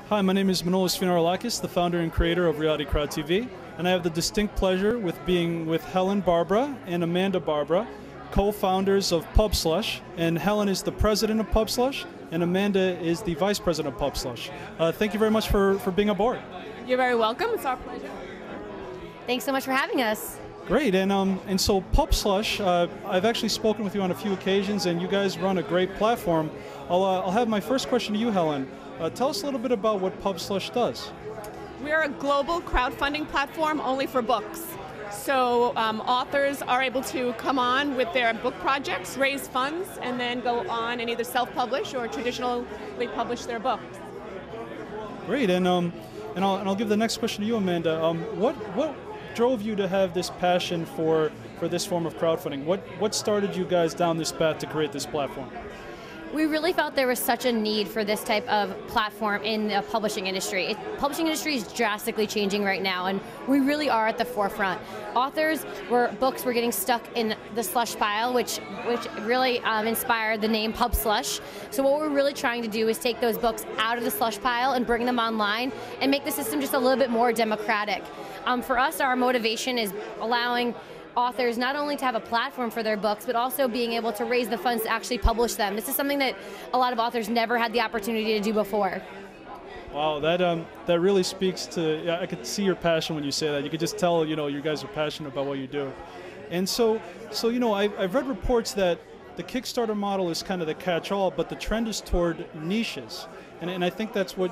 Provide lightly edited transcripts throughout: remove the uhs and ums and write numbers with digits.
Hi, my name is Manolis, the founder and creator of RealityCrowdTV, and I have the distinct pleasure with being with Helen Barbara and Amanda Barbara, co-founders of PubSlush, and Helen is the president of PubSlush, and Amanda is the vice president of PubSlush. Thank you very much for being aboard. You're very welcome. It's our pleasure. Thanks so much for having us. Great, and so PubSlush, I've actually spoken with you on a few occasions, and you guys run a great platform. I'll have my first question to you, Helen. Tell us a little bit about what PubSlush does. We're a global crowdfunding platform only for books. So authors are able to come on with their book projects, raise funds, and then go on and either self-publish or traditionally publish their books. Great, and I'll give the next question to you, Amanda. What drove you to have this passion for this form of crowdfunding? What started you guys down this path to create this platform? We really felt there was such a need for this type of platform in the publishing industry. Publishing industry is drastically changing right now, and we really are at the forefront. Books were getting stuck in the slush pile, which really inspired the name PubSlush. So what we're really trying to do is take those books out of the slush pile and bring them online and make the system just a little bit more democratic. For us, our motivation is allowing authors not only to have a platform for their books, but also being able to raise the funds to actually publish them. This is something that a lot of authors never had the opportunity to do before. Wow, that really speaks to, yeah, I could see your passion when you say that. You could just tell, you guys are passionate about what you do. And so I've read reports that the Kickstarter model is kind of the catch-all, but the trend is toward niches. And I think that's what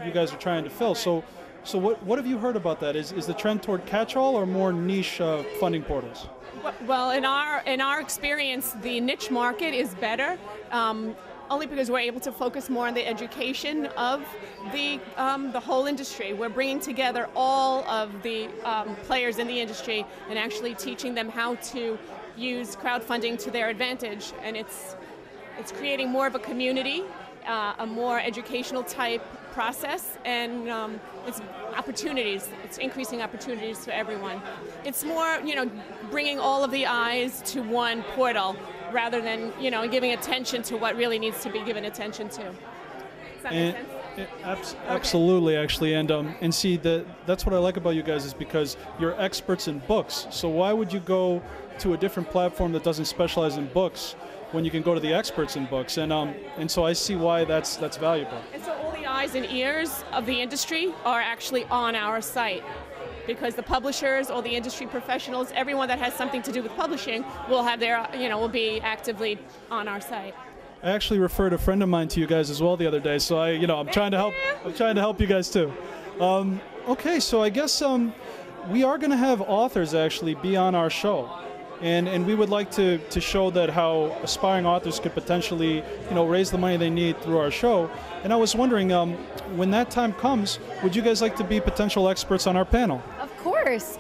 you guys are trying to fill. So what have you heard about that? Is the trend toward catch-all or more niche funding portals? Well, in our experience, the niche market is better, only because we're able to focus more on the education of the whole industry. We're bringing together all of the players in the industry and actually teaching them how to use crowdfunding to their advantage, and it's creating more of a community, a more educational type process, and it's opportunities. It's increasing opportunities for everyone. It's more, bringing all of the eyes to one portal rather than, giving attention to what really needs to be given attention to. Does that make sense? Absolutely, actually, and see that's what I like about you guys is because you're experts in books. So why would you go to a different platform that doesn't specialize in books when you can go to the experts in books? And so I see why that's valuable. And so all the eyes and ears of the industry are actually on our site, because the publishers, all the industry professionals, everyone that has something to do with publishing will have will be actively on our site. I actually referred a friend of mine to you guys as well the other day, so I'm trying to help. I'm trying to help you guys too. Okay, so I guess we are going to have authors actually be on our show. And we would like to show that how aspiring authors could potentially, raise the money they need through our show. And I was wondering, when that time comes, would you guys like to be potential experts on our panel? Of course.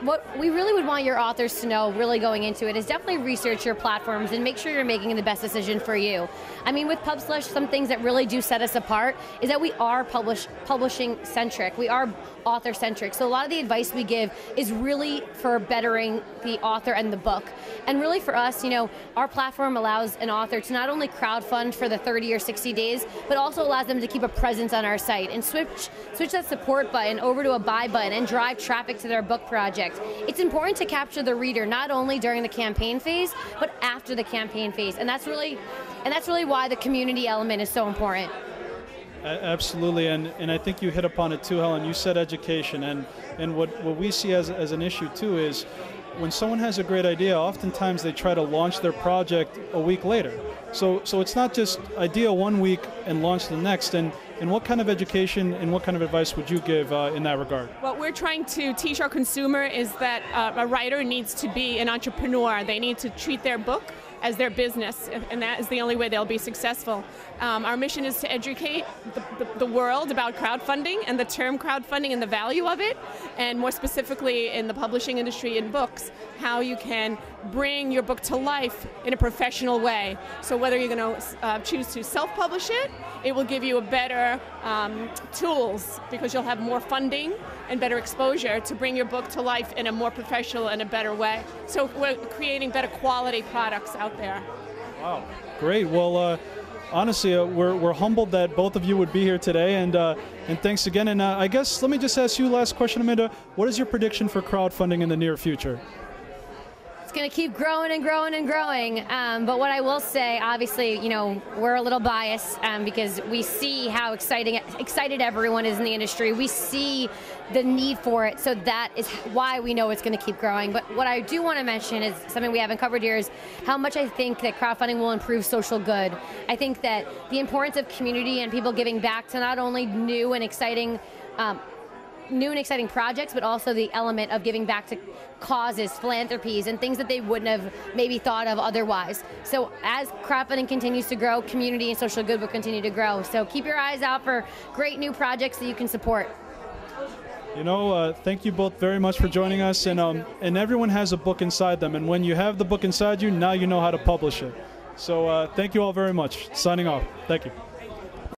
What we really would want your authors to know, really going into it, is definitely research your platforms and make sure you're making the best decision for you. I mean, with PubSlush, some things that really do set us apart is that we are publishing-centric. We are author-centric. So a lot of the advice we give is really for bettering the author and the book. And really for us, our platform allows an author to not only crowdfund for the 30 or 60 days, but also allows them to keep a presence on our site and switch that support button over to a buy button and drive traffic to their book project. It's important to capture the reader not only during the campaign phase, but after the campaign phase. And that's really why the community element is so important. Absolutely, and I think you hit upon it too, Helen. You said education, and what we see as an issue too is when someone has a great idea, oftentimes they try to launch their project a week later. So it's not just idea one week and launch the next. And what kind of education and what kind of advice would you give in that regard? What we're trying to teach our consumer is that a writer needs to be an entrepreneur. They need to treat their book as their business, and that is the only way they'll be successful. Our mission is to educate the world about crowdfunding and the term crowdfunding and the value of it, and more specifically in the publishing industry in books, how you can bring your book to life in a professional way. So whether you're going to choose to self-publish it, it will give you a better tools, because you'll have more funding and better exposure to bring your book to life in a more professional and a better way. So we're creating better quality products out there. Wow, great. Well, honestly, we're humbled that both of you would be here today, and thanks again. And I guess let me just ask you last question, Amanda. What is your prediction for crowdfunding in the near future? It's going to keep growing and growing and growing. But what I will say, obviously, you know, we're a little biased because we see how excited everyone is in the industry. We see the need for it, so that is why we know it's going to keep growing. But what I do want to mention is something we haven't covered here is how much I think that crowdfunding will improve social good. I think that the importance of community and people giving back to not only new and exciting projects, but also the element of giving back to causes, philanthropies, and things that they wouldn't have maybe thought of otherwise. So as crowdfunding continues to grow, community and social good will continue to grow. So keep your eyes out for great new projects that you can support. You know, thank you both very much for joining us. And everyone has a book inside them. And when you have the book inside you, now you know how to publish it. So thank you all very much. Signing off. Thank you.